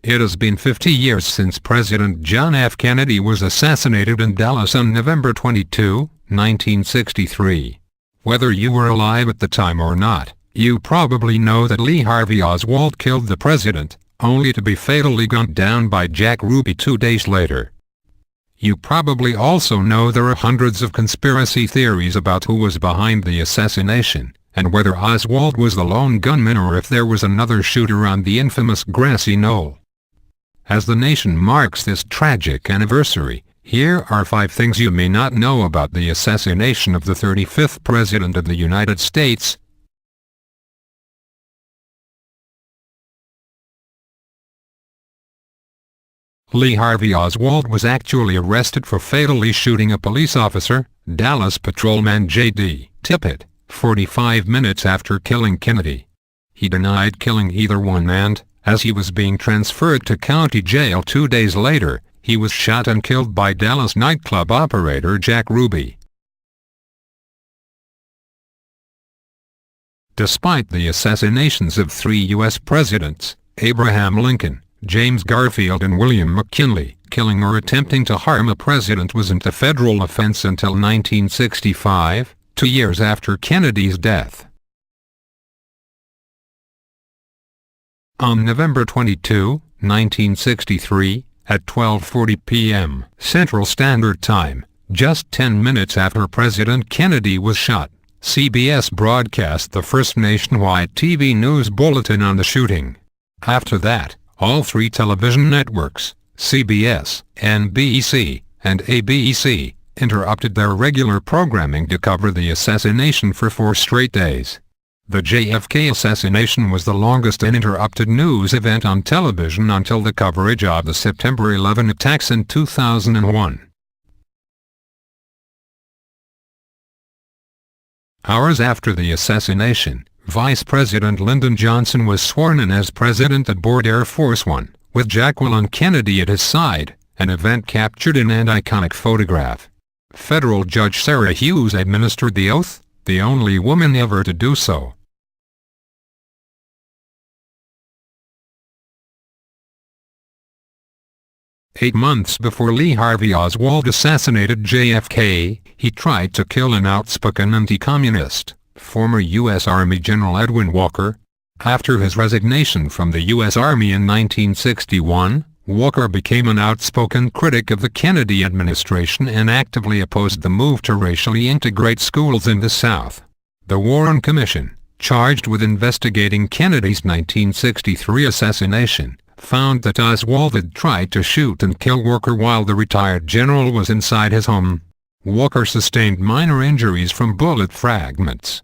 It has been 50 years since President John F. Kennedy was assassinated in Dallas on November 22, 1963. Whether you were alive at the time or not, you probably know that Lee Harvey Oswald killed the president, only to be fatally gunned down by Jack Ruby 2 days later. You probably also know there are hundreds of conspiracy theories about who was behind the assassination, and whether Oswald was the lone gunman or if there was another shooter on the infamous grassy knoll. As the nation marks this tragic anniversary, here are 5 things you may not know about the assassination of the 35th President of the United States. Lee Harvey Oswald was actually arrested for fatally shooting a police officer, Dallas patrolman J.D. Tippit, 45 minutes after killing Kennedy. He denied killing either one and, as he was being transferred to county jail 2 days later, he was shot and killed by Dallas nightclub operator Jack Ruby. Despite the assassinations of 3 U.S. presidents, Abraham Lincoln, James Garfield and William McKinley, killing or attempting to harm a president wasn't a federal offense until 1965, 2 years after Kennedy's death. On November 22, 1963, at 12:40 p.m. Central Standard Time, just 10 minutes after President Kennedy was shot, CBS broadcast the first nationwide TV news bulletin on the shooting. After that, all 3 television networks, CBS, NBC, and ABC, interrupted their regular programming to cover the assassination for 4 straight days. The JFK assassination was the longest uninterrupted news event on television until the coverage of the September 11 attacks in 2001. Hours after the assassination, Vice President Lyndon Johnson was sworn in as president aboard Air Force One, with Jacqueline Kennedy at his side, an event captured in an iconic photograph. Federal Judge Sarah Hughes administered the oath, the only woman ever to do so. Eight months before Lee Harvey Oswald assassinated JFK, he tried to kill an outspoken anti-communist, former U.S. Army General Edwin Walker. After his resignation from the U.S. Army in 1961, Walker became an outspoken critic of the Kennedy administration and actively opposed the move to racially integrate schools in the South. The Warren Commission, charged with investigating Kennedy's 1963 assassination, found that Oswald had tried to shoot and kill Walker while the retired general was inside his home. Walker sustained minor injuries from bullet fragments,